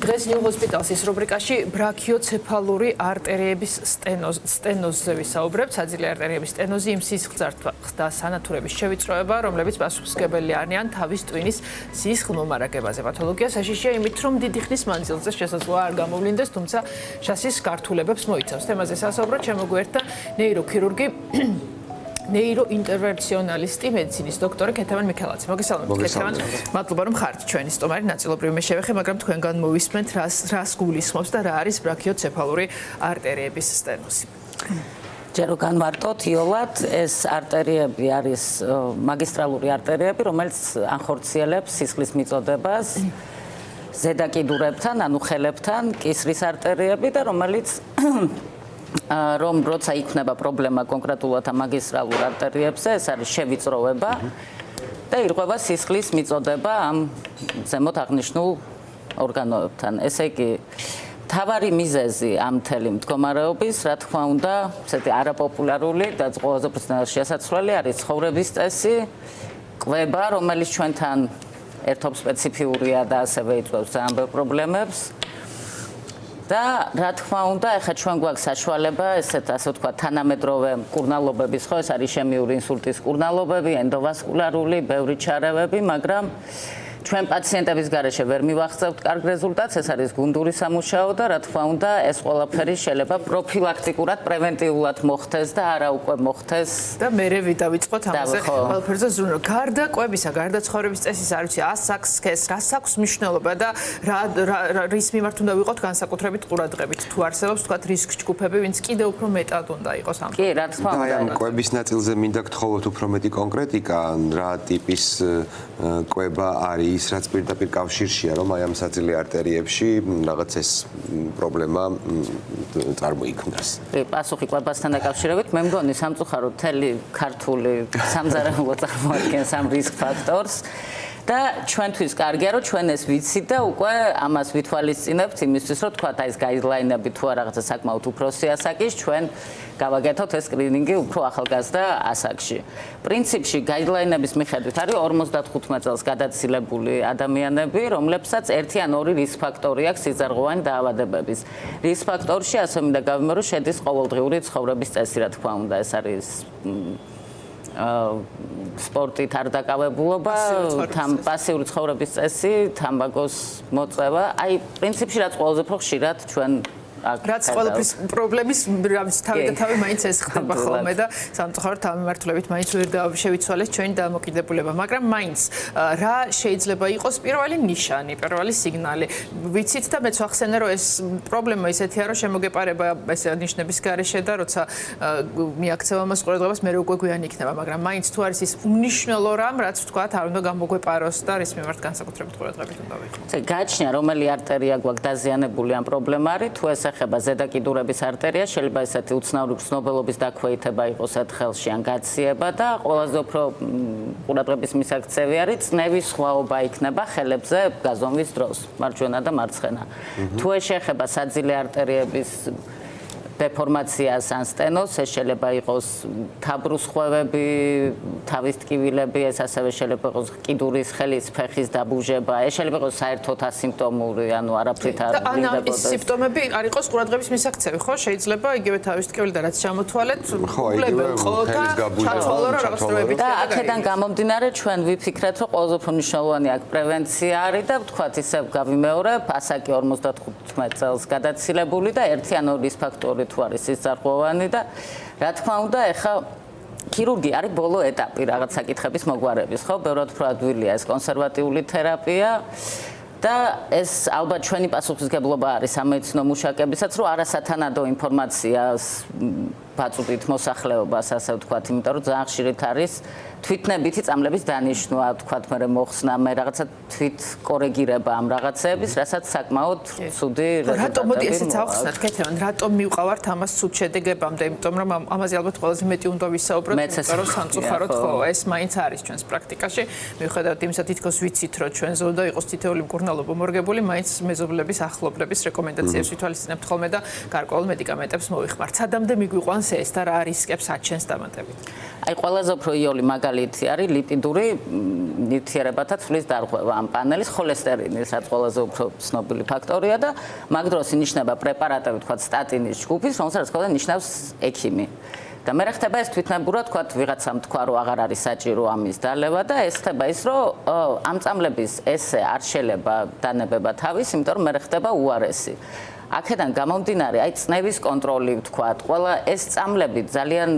დღეს ნიუ ჰოსპიტალსის რუბრიკაში ბრაქიოცეფალური არტერიების სტენოზზე ვისაუბრებთ. საძილე არტერიების სტენოზი იმ სისხლძარღვთა სანათურების შევიწროება, რომლებიც პასუხისმგებელი არიან თავის ტვინის სისხლმომარაგებაზე. პათოლოგია საშიშია იმით, რომ დიდი ხნის მანძილზე შესაძლოა არ გამოვლინდეს, თუმცა შასის გართულებებს მოიცავს. თემაზე სასაუბრად შემოგვიერთდა ნეიროქირურგი ნეიროინტერვენციონალისტი მედიცინის დოქტორი ქეთევან მიქელაძე. მოგესალმებით ქეთევან. მადლობა რომ ხართ ჩვენი სტუმარი. ნაწილობრივ მე შევეხე, მაგრამ თქვენგან მოვისმენთ რას გულისხმობს და რა არის ბრაქიოცეფალური არტერიების სტენოზი. ჯერო განვარტოთ იოლად ეს არტერიები არის მაგისტრალური არტერიები, რომელიც ანხორციელებს სისხლის მიწოდებას ზედა კიდურებთან, ანუ ხელებთან, კისრის არტერიები და რომელიც რომ როცა იქნება პრობლემა კონკრეტულად მაგისტრალურ არტერიებზე, ეს არის შევიწროვება და ირღვევა სისხლის მიწოდება ამ ზემოთ აღნიშნულ ორგანოებთან. ესე იგი, მთავარი მიზეზი ამ მთელი მდგომარეობის, რა თქმა უნდა, ესეთი არაპოპულარული და ყველაზე შესაძლებელი არის ცხოვრების წესი, კვება, რომელიც ჩვენთან ერთობ სპეციფიურია და ასევე იწვევს ძალიან ბევრ პრობლემებს. და რა თქმა უნდა, ეხლა ჩვენ გვაქვს საშუალება, ასე ვთქვათ, თანამედროვე მკურნალობების, ხო, ეს არის ისემიური ინსულტის მკურნალობები, ენდოვასკულარული, ბევრი ჩარევები, მაგრამ ჩვენ პაციენტების გარეშე ვერ მივახცევთ კარგ რეზულტატს, ეს არის გუნდური სამუშაო და რა თქმა უნდა, ეს ყველაფერი შეიძლება პროფილაქტიკურად, პრევენტიულად მოხდეს და არა უკვე მოხდეს. და მერე დავიწყოთ ამაზე ყველაფერზე ზრუნვა. გარდა კვებისა, გარდა ცხოვრების წესის, არ ვიცი, ასაქსქეს, რას აქვს მნიშვნელობა და რის მიმართ უნდა ვიყოთ განსაკუთრებით ყურადღებით. თუ არსებობს, თქვათ, რისკ ჯგუფები, ვინც კიდევ უფრო მეტად უნდა იყოს ამ. კი, რა თქმა უნდა. ამ კვების ნაწილზე მინდა გთხოვოთ უფრო მეტი კონკრეტიკა, რა ტიპის კვება არის ის რაც პირდაპირ კავშირშია რომ აი ამ საძილე არტერიებში რაღაც ეს პრობლემა წარმოიქმნას. პასუხი კვებასთან დაკავშირებით მე მგონი სამწუხაროდ მთელი ქართული სამზარეულო წარმოადგენს ამ რისკ ფაქტორს და ჩვენთვის კარგია რომ ჩვენ ეს ვიცით და უკვე ამას ვითვალისწინებთ იმისთვის რომ თქვა აი ეს გაიდლაინები თუ რაღაცა საკმაოდ უფროსი ასაკის ჩვენ გავაკეთოთ ეს სკრინინგი უფრო ახალგაზრდა ასაკში. პრინციპში გაიდლაინების მიხედვით არის 55 წელს გადაცილებული ადამიანები, რომლებსაც ერთი ან ორი რისკ ფაქტორი აქვს სიზარღვოვანი დაავადებების. რისკ ფაქტორში ასე მინდა გავიმეორო შედის ყოველდღიური ცხოვრების წესი, რა თქმა უნდა, ეს არის სპორტით არ დაკავებულობა, პასიური ცხოვრების წესი, თამბაქოს მოწევა. აი, პრინციპში რაც ყველაზე უფრო ხშირად ჩვენ რაც ყველაფრის პრობლემის თავი და თავი მაინც ეს ხდება ხოლმე და სამწუხაროდ ამ მიმართულებით მაინც ვერ შევიცვალეს ჩვენი დამოკიდებულება, მაგრამ მაინც რა შეიძლება იყოს პირველი ნიშანი, პირველი სიგნალი. ვიცით და მეც ვახსენე რომ ეს პრობლემა ისეთია რომ შემოგეპარება ესე ნიშნების გარეშე და როცა მიაქცევ ამას ყურადღებას მე უკვე გვიანი იქნება, მაგრამ მაინც თუ არის ის უმნიშვნელო რამ, რაც ვთქვათ, არ უნდა გამოგვეპაროს და რის მიმართ განსაკუთრებით ყურადღებით უნდა ვიყო. გაჩნია რომელი არტერია გვაქვს დაზიანებული ამ პრობლემა არის, თუ ეს ეხება ზედა კიდურების არტერია, შეიძლება ესეთი უცნაური ცნობელობის დაქვეითება იყოს ათხელში ან გაციება და ყველაზე უფრო ყურადღების მისაქცევი არის წნევის სხვაობა იქნება ხელებზე გაზომვის დროს, მარჯვენა და მარცხენა. თუ ეს შეეხება საძილე არტერიების დეფორმაციას ან სტენოზს, ეს შეიძლება იყოს თაბრუსხვევები, თავის ტკივილები, ეს ასევე შეიძლება იყოს კიდურის, ხელის, ფეხის დაბუჟება, ეს შეიძლება იყოს საერთოდ ასიმპტომური, ანუ არაფრით არ ვლინდებოდეს. და ამ სიმპტომები არ იყოს ყურადღების მისაქცევი, ხო? შეიძლება იგივე თავის ტკივილი და რაც ჩამოთვალეთ, ულებელ ხო და ჩათვალო რა რაღაც დროებით. და აქედან გამომდინარე ჩვენ ვიფიქრეთ, რომ ყველაზე უფრო მნიშვნელოვანი აქ პრევენცია არის და ვთქვათ ისე გავიმეორებ, ასაკი 55 წელს გადაცილებული და ერთი ან ორი ფაქტორი თუ არის სიზარღვოვანი და რა თქმა უნდა ეხა ქირურგი არის ბოლო ეტაპი რაღაც საკითხების მოგვარების, ხო? ბევრად უფრო ადვილია ეს კონსერვატიული თერაპია და ეს ალბათ ჩვენი პასუხისმგებლობა არის სამედიცინო მუშაკებისაც, რომ არასათანადო ინფორმაციას ვაწვდით მოსახლეობას, ასე ვთქვათ, იმიტომ რომ ძალიან ხშირად არის თვითნებითი წამლების დანიშვნა, ვთქვათ, მე მოხსნა, მე რაღაცა თვით კორეგირება ამ რაღაცების, რასაც საკმაოდ ცუდი რეზულტატები. რატომ მოდი ესეც ავხსნათ, ქეთევან, რატომ მივყავართ ამას ცუდ შედეგებამდე, იმიტომ რომ ამაზე ალბათ ყველაზე მეტი უნდა ვისაუბროთ, იმიტომ რომ სამწუხაროდ ხო, ეს მაინც არის ჩვენს პრაქტიკაში. მიუხედავად იმისა, თითქოს ვიცით, რომ ჩვენზე უნდა იყოს თითოეული მკურნალობა მორგებული, მაინც მეზობლების ახლობლების რეკომენდაციებს ვითვალისწინებთ ხოლმე და გარკვეულ მედიკამენტებს მოვიხმართ. სადამდე მიგვიყვანს ეს და რა რისკებს აჩენს დამატებით? აი ყველაზე უფრო იოლი მაგალითი მაგალითი არის ლიპიდური ნივთიერებათა ცვლის დარღვევა ამ პანელის ხოლესტერინის, რაც ყველაზე უფრო ცნობილი ფაქტორია და მაგ დროს ინიშნება პრეპარატები, თქვათ სტატინის ჯგუფის, რომელსაც თქო და ნიშნავს ექიმი. და მე ხდება ეს თვითნებურად, თქვათ, ვიღაცამ თქვა, რომ აღარ არის საჭირო ამის დალევა და ეს ხდება ის, რომ ამ წამლების ესე არ შეიძლება დანებება თავის, იმიტომ რომ მე ხდება უარესი. აქედან გამომდინარე, აი წნევის კონტროლი ვთქვათ, ყველა ეს წამლები ძალიან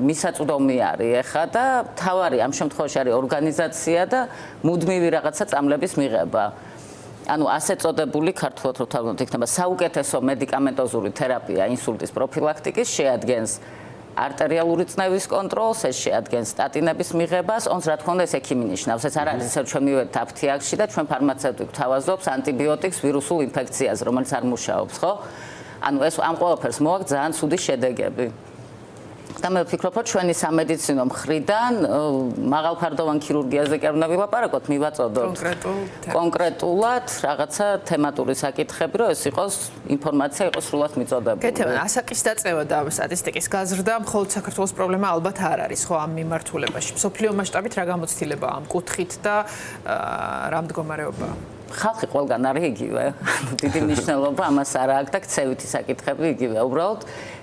მისაწვდომი არის ეხა და თავარი ამ შემთხვევაში არის ორგანიზაცია და მუდმივი რაღაცა წამლების მიღება. ანუ ასე წოდებული ქართულად რო თავად იქნება საუკეთესო მედიკამენტოზური თერაპია ინსულტის პროფილაქტიკის შეადგენს არტერიალური წნევის კონტროლს, ეს შეადგენს სტატინების მიღებას, ons რა თქმა უნდა ეს ექიმი ნიშნავს, ეს არ არის ისე ჩვენ მივედით აფთიაქში და ჩვენ ფარმაცევტი გვთავაზობს ანტიბიოტიკს ვირუსულ ინფექციაზე, რომელიც არ მუშაობს, ხო? ანუ ეს ამ ყველაფერს მოაქვს ძალიან ცუდი შედეგები. და მე ვფიქრობ, რომ ჩვენი სამედიცინო მხრიდან მაღალფარდოვან ქირურგიაზე კი არ უნდა ვილაპარაკოთ, მივაწოდოთ კონკრეტულად რაღაცა თემატური საკითხები, რომ ეს იყოს ინფორმაცია იყოს სრულად მიწოდებული. კეთება, ასაკის დაწევა და სტატისტიკის გაზრდა მხოლოდ საქართველოს პრობლემა ალბათ არ არის, ხო, ამ მიმართულებაში. მსოფლიო მასშტაბით რა გამოცდილება ამ კუთხით და რა მდგომარეობაა? ხალხი ყველგან არის იგივე. დიდი მნიშვნელობა ამას არ აქვს და ქცევითი საკითხები იგივე. უბრალოდ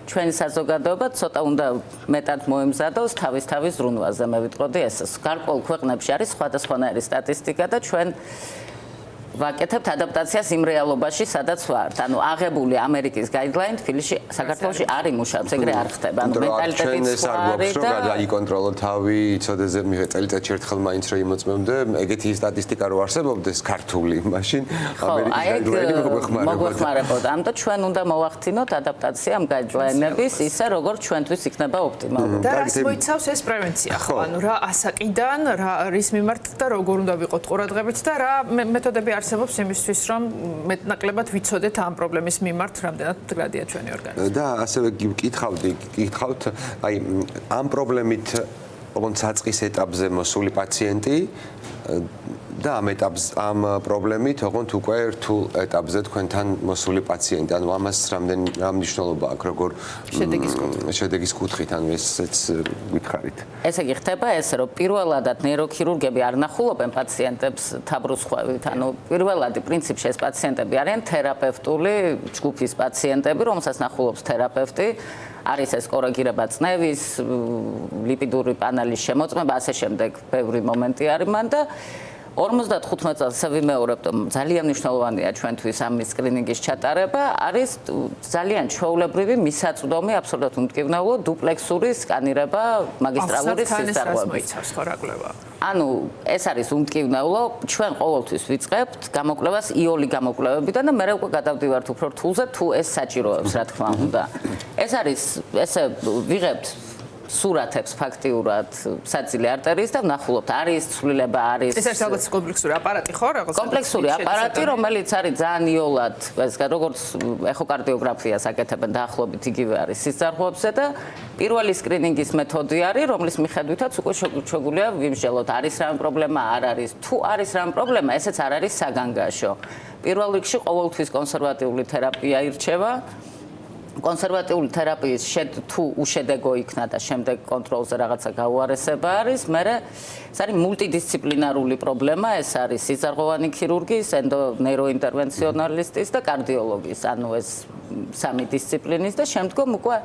ჩვენი საზოგადოება ცოტა უნდა მეტად მოემზადოს თავის ზრუნვაზე, მე ვიტყოდი ეს. გარკვეულ ქვეყნებში არის სხვადასხვანაირი სტატისტიკა და ჩვენ ვაკეთებთ ადაპტაციას იმ რეალობაში, სადაც ვართ. ანუ აღებული ამერიკის გაიდლაინი თბილისში, საქართველოში არ იმუშავებს, ეგრე არ ხდება. ანუ მენტალიტეტიც სხვა არის და გაიკონტროლო თავი, იცოდეს წელიწადში ერთხელ მაინც რომ იმოწმებდე, ეგეთი სტატისტიკა რო არსებობდეს ქართული, მაშინ ამერიკის გაიდლაინი მოგვეხმარებოდა. ამიტომ ჩვენ უნდა მოვახდინოთ ადაპტაცია ამ გაიდლაინების, ისე როგორც ჩვენთვის იქნება ოპტიმალური. და რას მოიცავს ეს პრევენცია, ხო? ანუ რა ასაკიდან, რის მიმართ და როგორ უნდა ვიყოთ ყურადღებით და რა მეთოდები არსებობს იმისთვის, რომ მეტნაკლებად ვიცოდეთ ამ პრობლემის მიმართ, რამდენად მდგრადია ჩვენი ორგანიზმი. და ასევე გითხავთ, აი ამ პრობლემით, ოღონდ საწყის ეტაპზე მოსული პაციენტი და ამ პრობლემით, ოღონდ უკვე რთულ ეტაპზე თქვენთან მოსული პაციენტი. ანუ ამას რამ მნიშვნელობა აქვს, როგორ შედეგის კუთხით, ანუ ესეც გითხარით. ესე იგი ხდება ესე, რომ პირველადად ნეიროქირურგები არ ნახულობენ პაციენტებს თაბრუცხვევით. ანუ პირველადი პრინციპში ეს პაციენტები არიან თერაპევტული ჯგუფის პაციენტები, რომელსაც ნახულობს თერაპევტი. არის ეს კორეგირება წნევის, ლიპიდური პანელის შემოწმება, ასე შემდეგ, ბევრი მომენტი არის მან და 55 წელს ვიმეორებთ, ძალიან მნიშვნელოვანია ჩვენთვის ამის სკრინინგის ჩატარება, არის ძალიან ჩვეულებრივი მისაწვდომი აბსოლუტურად უმტკივნეულო დუპლექსური სკანირება მაგისტრალური სისხლძარღვებით. ანუ ეს არის უმტკივნეულო, ჩვენ ყოველთვის ვიწყებთ გამოკვლევას იოლი გამოკვლევებიდან და მე უკვე გადავდივართ უფრო რთულზე, თუ ეს საჭიროებს, რა თქმა უნდა. ეს არის ესე ვიღებთ სურათებს ფაქტიურად საძილე არტერიის და ვნახულობთ, არის ცვლილება, არის ეს არის რაღაც კომპლექსური აპარატი, ხო, რაღაც კომპლექსური აპარატი, რომელიც არის ძალიან იოლად, ეს როგორც ეხოკარდიოგრაფიას აკეთებენ დაახლოებით იგივე არის სისხლძარღვებზე და პირველი სკრინინგის მეთოდი არის, რომლის მიხედვითაც უკვე შეგვიძლია ვიმსჯელოთ, არის რამე პრობლემა, არ არის. თუ არის რამე პრობლემა, ესეც არ არის საგანგაშო. პირველ რიგში ყოველთვის კონსერვატიული თერაპია ირჩევა. კონსერვატიული თერაპიის თუ უშედეგო იქნა და შემდეგ კონტროლზე რაღაცა გაუარესება არის, მერე ეს არის მულტიდისციპლინარული პრობლემა, ეს არის სისხლძარღვოვანი ქირურგის, ნეიროინტერვენციონალისტის და კარდიოლოგის, ანუ ეს სამი დისციპლინის და შემდგომ უკვე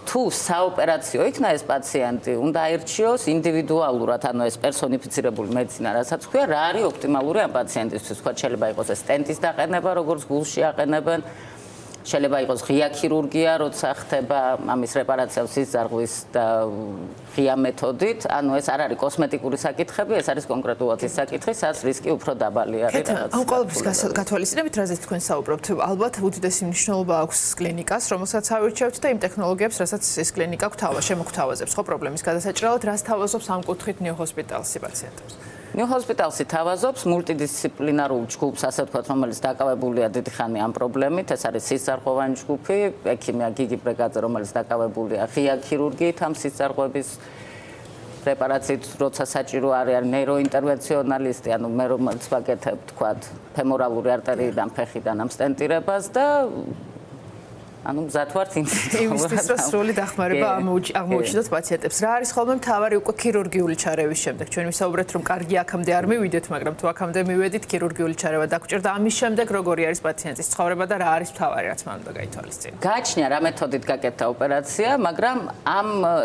თუ საოპერაციო იქნა ეს პაციენტი, უნდა აირჩიოს ინდივიდუალურად, ანუ ეს პერსონიფიცირებული მედიცინა, რასაც ქვია, რა არის ოპტიმალური ამ პაციენტისთვის, თქვა შეიძლება იყოს ეს სტენტის დაყენება, როგორც გულში აყენებენ, შეიძლება იყოს ღია ქირურგია, როცა ხდება ამის რეპარაცია სისხლძარღვის და ღია მეთოდით, ანუ ეს არ არის კოსმეტიკური საკითხები, ეს არის კონკრეტულად ის საკითხი, სადაც რისკი უფრო დაბალი არის რაღაც. ამ ყოველთვის გათვალისწინებით, რაზეც თქვენ საუბრობთ, ალბათ უდიდესი მნიშვნელობა აქვს კლინიკას, რომელსაც ავირჩევთ და იმ ტექნოლოგიებს, რასაც ეს კლინიკა შემოგთავაზებს, ხო, პრობლემის გადასაჭრელად, რას თავაზობს ამ კუთხით ნიუ ჰოსპიტალსი პაციენტებს? ნიუ ჰოსპიტალსი თავაზობს მულტიდისციპლინარულ ჯგუფს, ასე ვთქვათ, რომელიც დაკავებულია დიდი ხანი ამ პრობლემით. ეს არის სისხლძარღვოვანი ჯგუფი, ექიმია გიგი ბრეგაძე, რომელიც დაკავებულია ღია ქირურგიით ამ სისხლძარღვების რეპარაციით, როცა საჭირო არის ნეიროინტერვენციონალისტი, ანუ მე რომელიც ვაკეთებ, ვთქვათ, ფემორალური არტერიიდან ფეხიდან ამ სტენტირებას და ანუ მზად ვართ იმისთვის რომ სრული დახმარება აღმოუჩინოთ პაციენტებს. რა არის ხოლმე მთავარი უკვე ქირურგიული ჩარევის შემდეგ? ჩვენ ვისაუბრეთ რომ კარგი აქამდე არ მივიდეთ, მაგრამ თუ აქამდე მივედით, ქირურგიული ჩარევა დაგჭირდა. ამის შემდეგ როგორი არის პაციენტის ცხოვრება და რა არის მთავარი რაც მან უნდა გაითვალისწინოს? გააჩნია რა მეთოდით გაკეთდა ოპერაცია, მაგრამ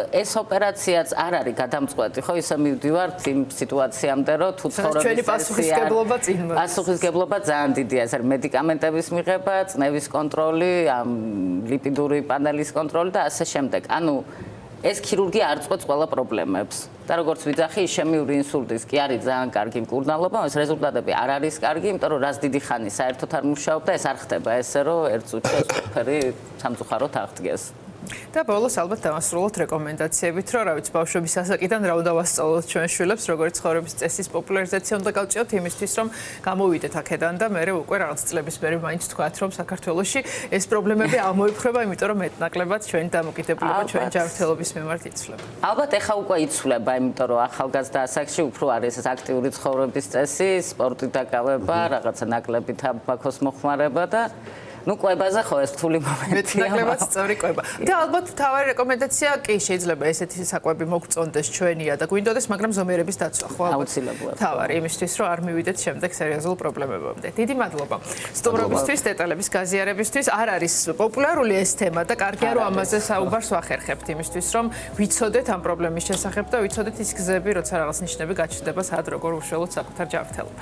ეს ოპერაციაც არ არის გადამწყვეტი, ხო, ისე მივდივართ იმ სიტუაციამდე, რომ თუ ცხოვრების ჩვენი პასუხისგებლობა წინ მოდის. პასუხისგებლობა ძალიან დიდია, ეს არის მედიკამენტების მიღება, წნევის კონტროლი, ლიპიდური პანელის კონტროლი და ასე შემდეგ. ანუ ეს ქირურგია არ წყვეტს ყველა პრობლემებს. და როგორც ვიძახი, ისემიური ინსულტის კი არის ძალიან კარგი მკურნალობა, ეს რეზულტატები არ არის კარგი, იმიტომ რომ რაც დიდი ხანი საერთოდ არ მუშაობდა, ეს არ ხდება ესე, რომ ერთ წუთში ეს ყველაფერი სამწუხაროდ აღდგეს. და ბოლოს ალბათ დავასრულოთ რეკომენდაციებით, რომ რა ვიცი, ბავშვების ასაკიდან რა უნდა ვასწავლოთ ჩვენ შვილებს, როგორი ცხოვრების წესის პოპულარიზაცია უნდა გავწიოთ იმისთვის, რომ გამოვიდეთ აქედან და მერე უკვე რაღაც წლების მერე მაინც თქვათ, რომ საქართველოში ეს პრობლემები აღმოიფრება, იმიტომ რომ მეტნაკლებად ჩვენი დამოკიდებულება ჩვენი ჯანმრთელობის მიმართ იცვლება. ალბათ ეხა უკვე იცვლება, იმიტომ რომ ახალგაზრდა ასაკში უფრო არის ეს აქტიური ცხოვრების წესი, სპორტით დაკავება, რაღაცა ნაკლები თამბაქოს მოხმარება და ну კვებაზე ხო ეს რთული მომენტია. მეტნაკლებად სწორი კვება. და ალბათ თავარი რეკომენდაცია კი შეიძლება ესეთი საკვები მოგწონდეს ჩვენია და გვინდოდეს, მაგრამ ზომიერების დაცვა ხო ალბათ. აუცილებლად. თავარი იმისთვის რომ არ მივიდეთ შემდეგ სერიოზულ პრობლემებამდე. დიდი მადლობა. სტუმრობისთვის, დეტალების გაზიარებისთვის. არ არის პოპულარული ეს თემა და კარგია რომ ამაზე საუბარს ვახერხებთ იმისთვის რომ ვიცოდეთ ამ პრობლემის შესახებ და ვიცოდეთ ის გზები, როცა რაღაც ნიშნები გაჩნდება, სად როგორ უშუალოდ საკუთარ ჯანმრთელობას.